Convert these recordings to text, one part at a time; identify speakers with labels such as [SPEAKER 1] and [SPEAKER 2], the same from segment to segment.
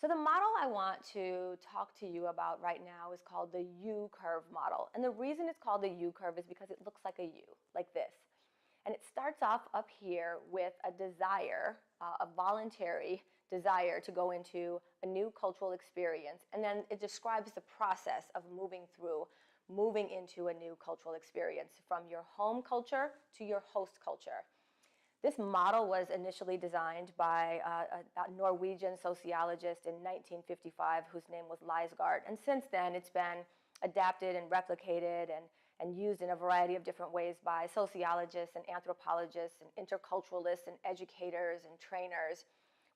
[SPEAKER 1] So the model I want to talk to you about right now is called the U-curve model. And the reason it's called the U-curve is because it looks like a U, like this. And it starts off up here with a desire, a voluntary desire to go into a new cultural experience. And then it describes the process of moving into a new cultural experience from your home culture to your host culture. This model was initially designed by a Norwegian sociologist in 1955 whose name was Leisgard. And since then, it's been adapted and replicated and used in a variety of different ways by sociologists and anthropologists and interculturalists and educators and trainers.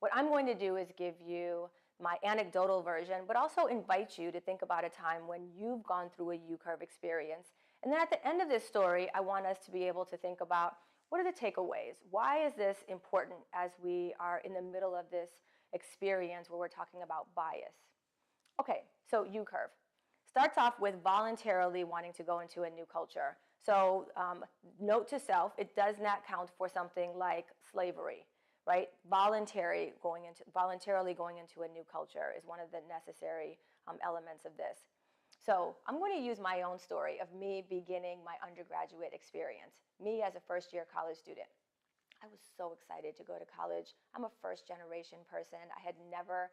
[SPEAKER 1] What I'm going to do is give you my anecdotal version, but also invite you to think about a time when you've gone through a U-curve experience. And then at the end of this story, I want us to be able to think about, what are the takeaways? Why is this important as we are in the middle of this experience where we're talking about bias? Okay, so U-curve. Starts off with voluntarily wanting to go into a new culture. So note to self, it does not count for something like slavery, right? Voluntarily going into a new culture is one of the necessary elements of this. So I'm going to use my own story of me beginning my undergraduate experience, me as a first-year college student. I was so excited to go to college. I'm a first-generation person. I had never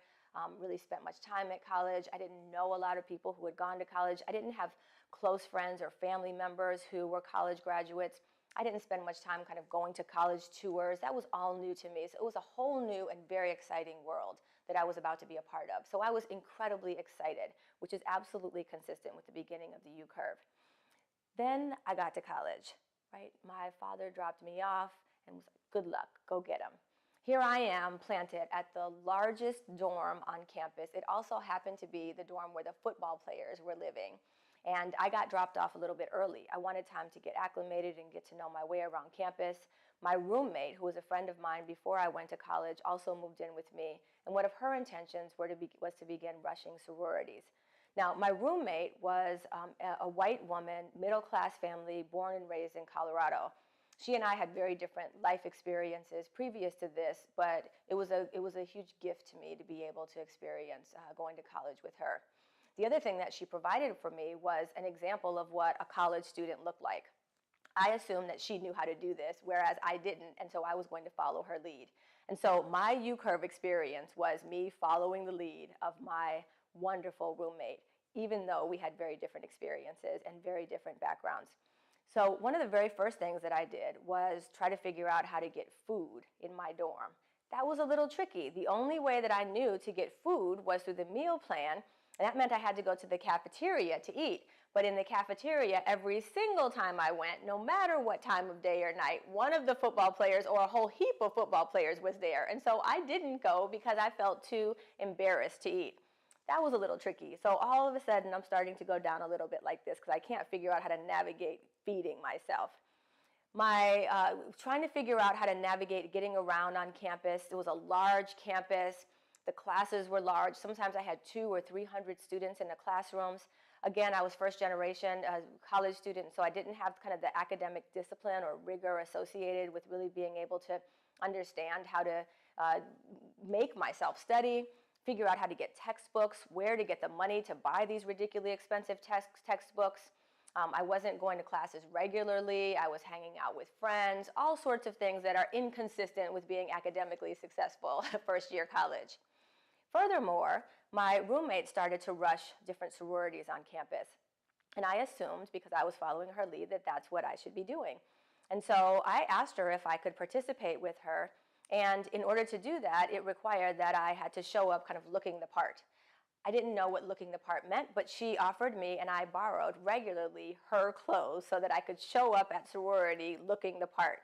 [SPEAKER 1] really spent much time at college. I didn't know a lot of people who had gone to college. I didn't have close friends or family members who were college graduates. I didn't spend much time kind of going to college tours. That was all new to me. So it was a whole new and very exciting world that I was about to be a part of. So I was incredibly excited, which is absolutely consistent with the beginning of the U-curve. Then I got to college, right? My father dropped me off and was like, good luck, go get him. Here I am planted at the largest dorm on campus. It also happened to be the dorm where the football players were living. And I got dropped off a little bit early. I wanted time to get acclimated and get to know my way around campus. My roommate, who was a friend of mine before I went to college, also moved in with me. And one of her intentions was to begin rushing sororities. Now, my roommate was a white woman, middle-class family, born and raised in Colorado. She and I had very different life experiences previous to this, but it was a huge gift to me to be able to experience going to college with her. The other thing that she provided for me was an example of what a college student looked like. I assumed that she knew how to do this, whereas I didn't, and so I was going to follow her lead. And so my U-curve experience was me following the lead of my wonderful roommate, even though we had very different experiences and very different backgrounds. So one of the very first things that I did was try to figure out how to get food in my dorm. That was a little tricky. The only way that I knew to get food was through the meal plan, and that meant I had to go to the cafeteria to eat. But in the cafeteria, every single time I went, no matter what time of day or night, one of the football players or a whole heap of football players was there. And so I didn't go because I felt too embarrassed to eat. That was a little tricky. So all of a sudden, I'm starting to go down a little bit like this because I can't figure out how to navigate feeding myself. Trying to figure out how to navigate getting around on campus. It was a large campus. The classes were large. Sometimes I had 200 or 300 students in the classrooms. Again, I was first generation college student, so I didn't have kind of the academic discipline or rigor associated with really being able to understand how to make myself study, figure out how to get textbooks, where to get the money to buy these ridiculously expensive textbooks. I wasn't going to classes regularly. I was hanging out with friends, all sorts of things that are inconsistent with being academically successful at first year college. Furthermore, my roommate started to rush different sororities on campus. And I assumed, because I was following her lead, that that's what I should be doing. And so I asked her if I could participate with her. And in order to do that, it required that I had to show up kind of looking the part. I didn't know what looking the part meant, but she offered me, and I borrowed regularly her clothes so that I could show up at sorority looking the part.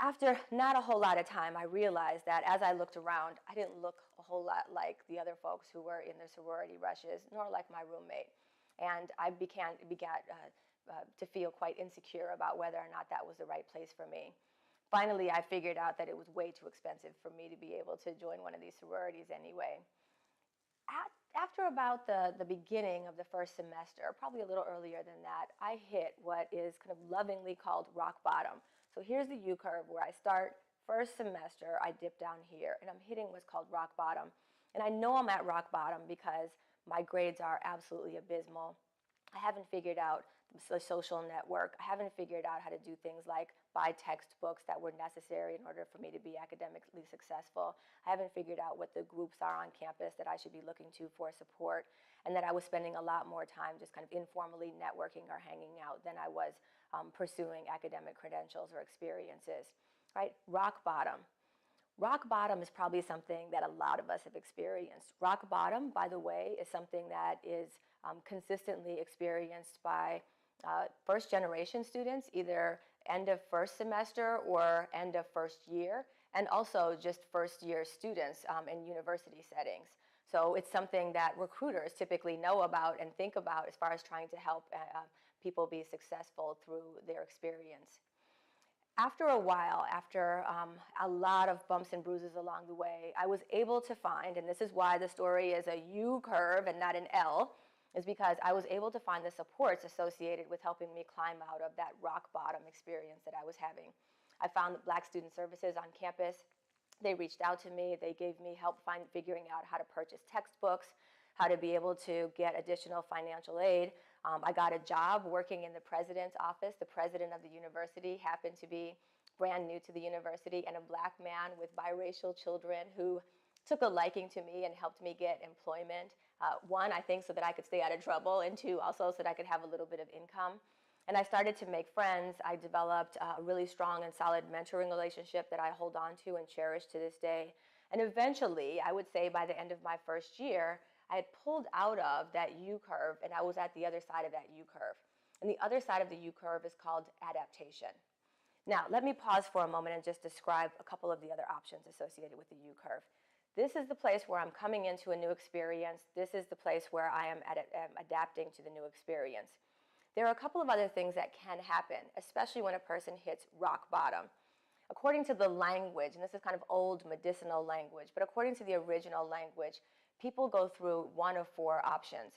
[SPEAKER 1] After not a whole lot of time, I realized that as I looked around, I didn't look a whole lot like the other folks who were in the sorority rushes, nor like my roommate. And I began to feel quite insecure about whether or not that was the right place for me. Finally, I figured out that it was way too expensive for me to be able to join one of these sororities anyway. After about the beginning of the first semester, probably a little earlier than that, I hit what is kind of lovingly called rock bottom. So here's the U-curve where I start first semester, I dip down here, and I'm hitting what's called rock bottom. And I know I'm at rock bottom because my grades are absolutely abysmal. I haven't figured out the social network. I haven't figured out how to do things like buy textbooks that were necessary in order for me to be academically successful. I haven't figured out what the groups are on campus that I should be looking to for support, and that I was spending a lot more time just kind of informally networking or hanging out than I was pursuing academic credentials or experiences, right? Rock bottom. Rock bottom is probably something that a lot of us have experienced. Rock bottom, by the way, is something that is consistently experienced by first generation students, either end of first semester or end of first year, and also just first year students in university settings. So it's something that recruiters typically know about and think about as far as trying to help people be successful through their experience. After a while, after a lot of bumps and bruises along the way, I was able to find, and this is why the story is a U curve and not an L, is because I was able to find the supports associated with helping me climb out of that rock bottom experience that I was having. I found Black Student Services on campus. They reached out to me. They gave me help figuring out how to purchase textbooks, how to be able to get additional financial aid. I got a job working in the president's office. The president of the university happened to be brand new to the university and a Black man with biracial children who took a liking to me and helped me get employment. One, I think so that I could stay out of trouble, and two, also so that I could have a little bit of income. And I started to make friends. I developed a really strong and solid mentoring relationship that I hold on to and cherish to this day. And eventually, I would say by the end of my first year, I had pulled out of that U curve and I was at the other side of that U curve. And the other side of the U curve is called adaptation. Now, let me pause for a moment and just describe a couple of the other options associated with the U curve. This is the place where I'm coming into a new experience. This is the place where I am adapting to the new experience. There are a couple of other things that can happen, especially when a person hits rock bottom. According to the language, and this is kind of old medicinal language, but according to the original language, people go through one of four options: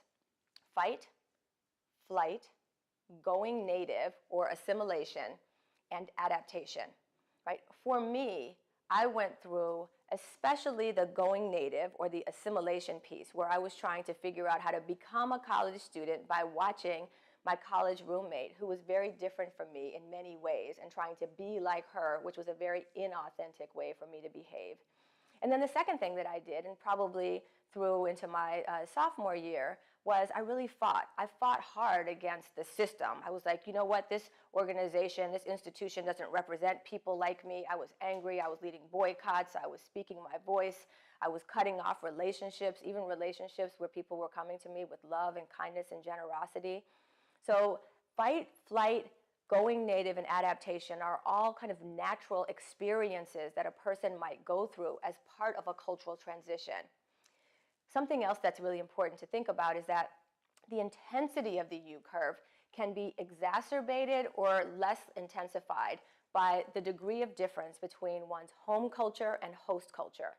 [SPEAKER 1] fight, flight, going native or assimilation, and adaptation, right? For me, I went through especially the going native or the assimilation piece, where I was trying to figure out how to become a college student by watching my college roommate, who was very different from me in many ways, and trying to be like her, which was a very inauthentic way for me to behave. And then the second thing that I did, and probably through into my sophomore year, was I really fought. I fought hard against the system. I was like, you know what, this organization, this institution doesn't represent people like me. I was angry. I was leading boycotts. I was speaking my voice. I was cutting off relationships, even relationships where people were coming to me with love and kindness and generosity. So fight, flight, going native, and adaptation are all kind of natural experiences that a person might go through as part of a cultural transition. Something else that's really important to think about is that the intensity of the U curve can be exacerbated or less intensified by the degree of difference between one's home culture and host culture.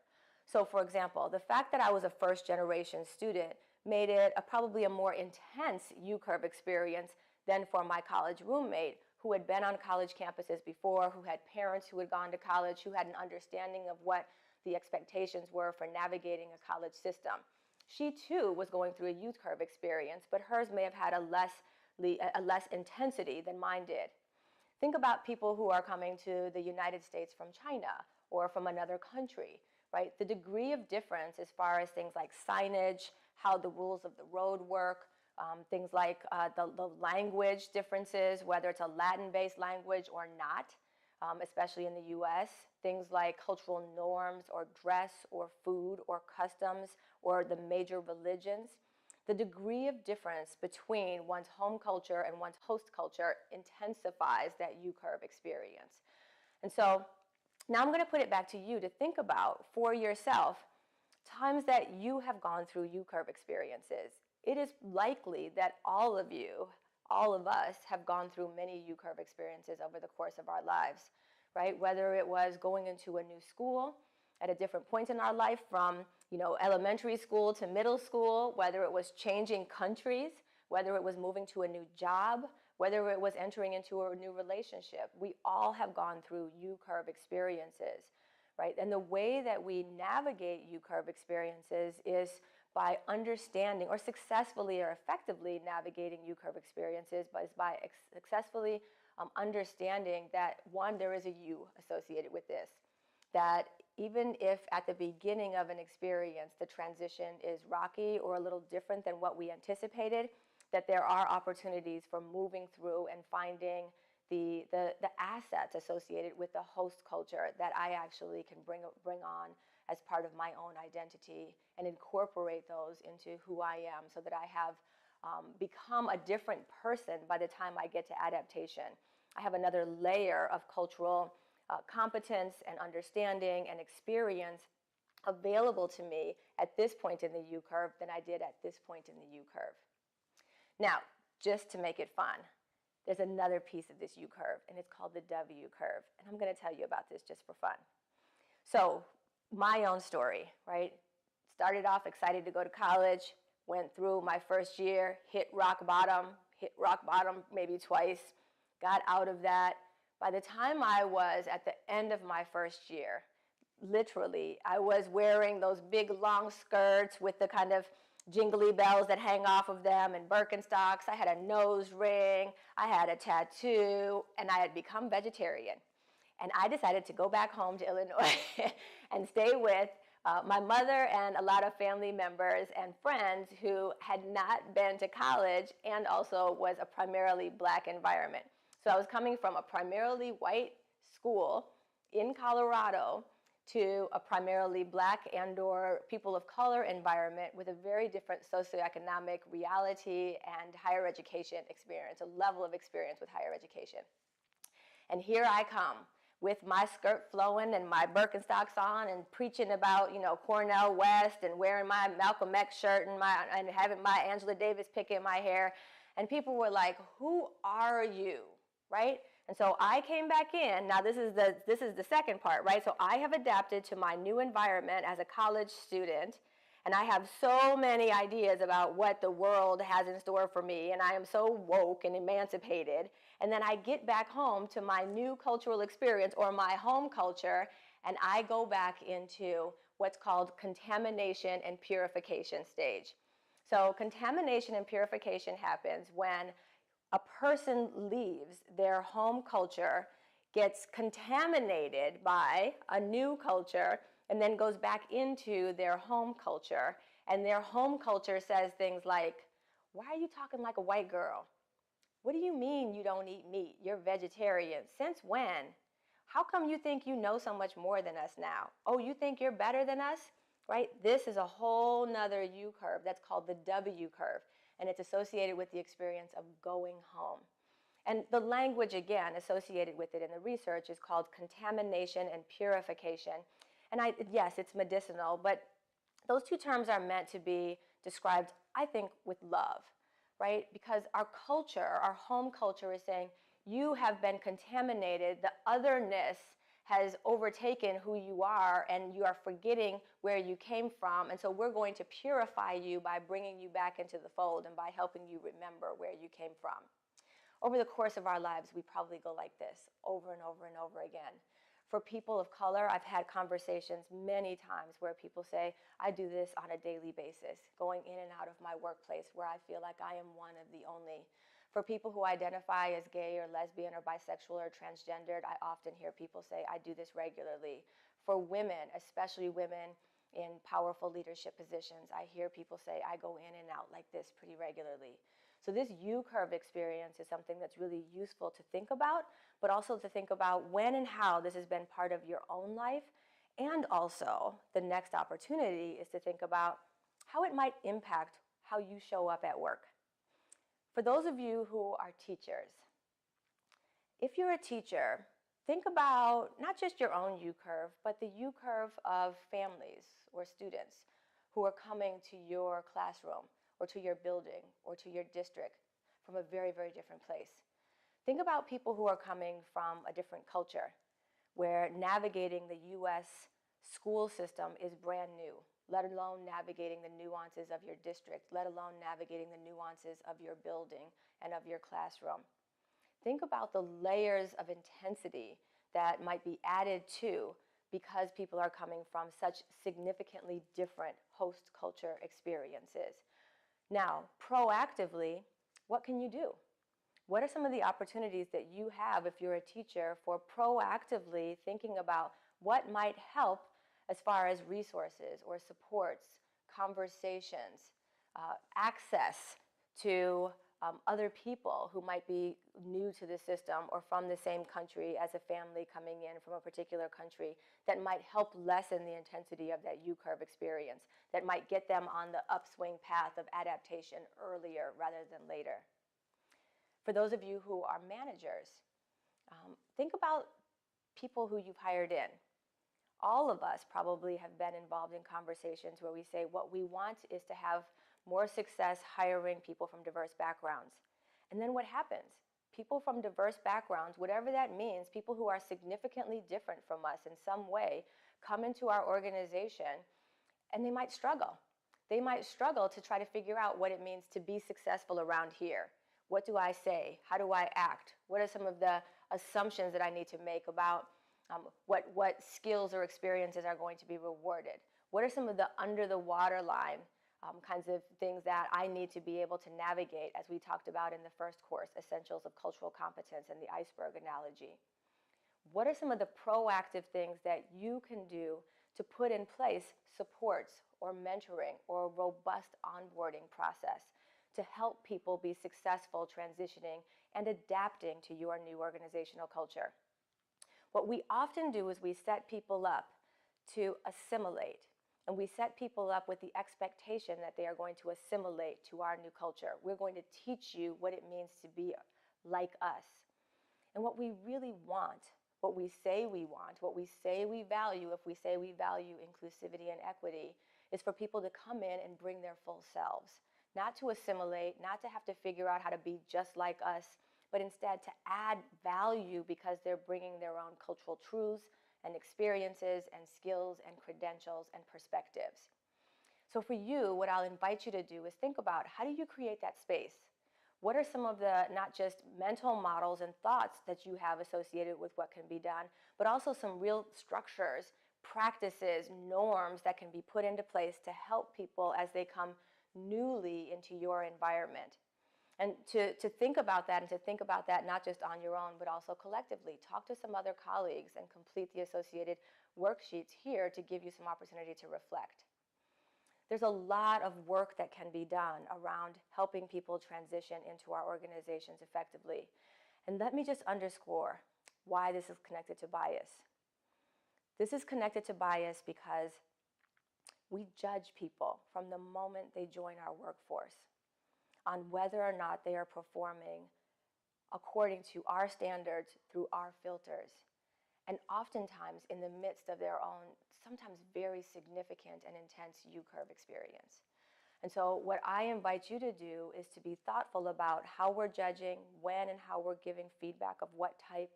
[SPEAKER 1] So for example, the fact that I was a first generation student made it probably a more intense U curve experience than for my college roommate, who had been on college campuses before, who had parents who had gone to college, who had an understanding of what the expectations were for navigating a college system. She too was going through a U curve experience, but hers may have had a less intensity than mine did. Think about people who are coming to the United States from China or from another country, right? The degree of difference as far as things like signage, how the rules of the road work, things like the language differences, whether it's a Latin-based language or not, especially in the US, things like cultural norms or dress or food or customs or the major religions. The degree of difference between one's home culture and one's host culture intensifies that U curve experience. And so now I'm going to put it back to you to think about for yourself times that you have gone through U curve experiences. It is likely that all of you, all of us, have gone through many U curve experiences over the course of our lives, right? Whether it was going into a new school at a different point in our life, from elementary school to middle school, whether it was changing countries, whether it was moving to a new job, whether it was entering into a new relationship. We all have gone through U curve experiences, right? And the way that we navigate U-curve experiences is by understanding, or successfully or effectively navigating U-curve experiences, but is by successfully understanding that, one, there is a U associated with this, that even if at the beginning of an experience the transition is rocky or a little different than what we anticipated, that there are opportunities for moving through and finding the assets associated with the host culture that I actually can bring on as part of my own identity and incorporate those into who I am, so that I have become a different person by the time I get to adaptation. I have another layer of cultural competence and understanding and experience available to me at this point in the U-curve than I did at this point in the U-curve. Now, just to make it fun, there's another piece of this U-curve, and it's called the W-curve. And I'm going to tell you about this just for fun. So, my own story, right? Started off excited to go to college, went through my first year, hit rock bottom maybe twice, got out of that. By the time I was at the end of my first year, literally, I was wearing those big long skirts with the kind of jingly bells that hang off of them and Birkenstocks. I had a nose ring, I had a tattoo, and I had become vegetarian. And I decided to go back home to Illinois and stay with my mother and a lot of family members and friends who had not been to college, and also was a primarily Black environment. So I was coming from a primarily white school in Colorado to a primarily Black and or people of color environment with a very different socioeconomic reality and higher education experience, a level of experience with higher education. And here I come with my skirt flowing and my Birkenstocks on and preaching about, Cornel West, and wearing my Malcolm X shirt and having my Angela Davis pick in my hair. And people were like, who are you, right? And so I came back in. Now this is the second part, right? So I have adapted to my new environment as a college student, and I have so many ideas about what the world has in store for me, and I am so woke and emancipated. And then I get back home to my new cultural experience, or my home culture, and I go back into what's called contamination and purification stage. So contamination and purification happens when a person leaves their home culture, gets contaminated by a new culture, and then goes back into their home culture. And their home culture says things like, why are you talking like a white girl? What do you mean you don't eat meat? You're vegetarian. Since when? How come you think you know so much more than us now? Oh, you think you're better than us? Right? This is a whole nother U-curve that's called the W-curve. And it's associated with the experience of going home. And the language, again, associated with it in the research is called contamination and purification. And yes, it's medicinal, but those two terms are meant to be described, I think, with love, right? Because our culture, our home culture, is saying, you have been contaminated, the otherness has overtaken who you are, and you are forgetting where you came from, and so we're going to purify you by bringing you back into the fold and by helping you remember where you came from. Over the course of our lives, we probably go like this over and over and over again. For people of color, I've had conversations many times where people say, I do this on a daily basis, going in and out of my workplace where I feel like I am one of the only. For people who identify as gay or lesbian or bisexual or transgendered, I often hear people say, I do this regularly. For women, especially women in powerful leadership positions, I hear people say, I go in and out like this pretty regularly. So this U-curve experience is something that's really useful to think about, but also to think about when and how this has been part of your own life. And also, the next opportunity is to think about how it might impact how you show up at work. For those of you who are teachers, if you're a teacher, think about not just your own U-curve, but the U-curve of families or students who are coming to your classroom or to your building or to your district from a very, very different place. Think about people who are coming from a different culture, where navigating the U.S. school system is brand new, let alone navigating the nuances of your district, let alone navigating the nuances of your building and of your classroom. Think about the layers of intensity that might be added to because people are coming from such significantly different host culture experiences. Now, proactively, what can you do? What are some of the opportunities that you have if you're a teacher for proactively thinking about what might help as far as resources or supports, conversations, access to other people who might be new to the system or from the same country as a family coming in from a particular country, that might help lessen the intensity of that U-curve experience, that might get them on the upswing path of adaptation earlier rather than later. For those of you who are managers, think about people who you've hired in. All of us probably have been involved in conversations where we say what we want is to have more success hiring people from diverse backgrounds. And then what happens? People from diverse backgrounds, whatever that means, people who are significantly different from us in some way, come into our organization and they might struggle. They might struggle to try to figure out what it means to be successful around here. What do I say? How do I act? What are some of the assumptions that I need to make about what skills or experiences are going to be rewarded? What are some of the under the waterline kinds of things that I need to be able to navigate, as we talked about in the first course, Essentials of Cultural Competence and the iceberg analogy? What are some of the proactive things that you can do to put in place supports or mentoring or a robust onboarding process to help people be successful transitioning and adapting to your new organizational culture? What we often do is we set people up to assimilate, and we set people up with the expectation that they are going to assimilate to our new culture. We're going to teach you what it means to be like us. And what we really want, what we say we want, what we say we value, if we say we value inclusivity and equity, is for people to come in and bring their full selves. Not to assimilate, not to have to figure out how to be just like us, but instead to add value because they're bringing their own cultural truths and experiences and skills and credentials and perspectives. So for you, what I'll invite you to do is think about, how do you create that space? What are some of the, not just mental models and thoughts that you have associated with what can be done, but also some real structures, practices, norms that can be put into place to help people as they come newly into your environment? And to think about that, and to think about that not just on your own, but also collectively. Talk to some other colleagues and complete the associated worksheets here to give you some opportunity to reflect. There's a lot of work that can be done around helping people transition into our organizations effectively. And let me just underscore why this is connected to bias. This is connected to bias because we judge people from the moment they join our workforce on whether or not they are performing according to our standards through our filters, and oftentimes in the midst of their own, sometimes very significant and intense U-curve experience. And so what I invite you to do is to be thoughtful about how we're judging, when and how we're giving feedback of what type.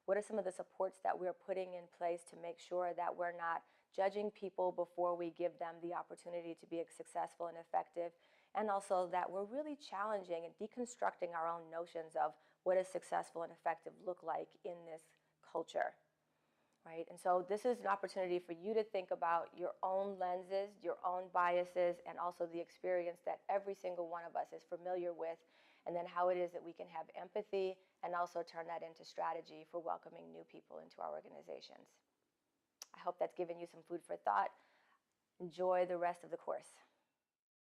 [SPEAKER 1] What are some of the supports that we're putting in place to make sure that we're not judging people before we give them the opportunity to be successful and effective, and also that we're really challenging and deconstructing our own notions of what does successful and effective look like in this culture, right? And so this is an opportunity for you to think about your own lenses, your own biases, and also the experience that every single one of us is familiar with, and then how it is that we can have empathy and also turn that into strategy for welcoming new people into our organizations. I hope that's given you some food for thought. Enjoy the rest of the course.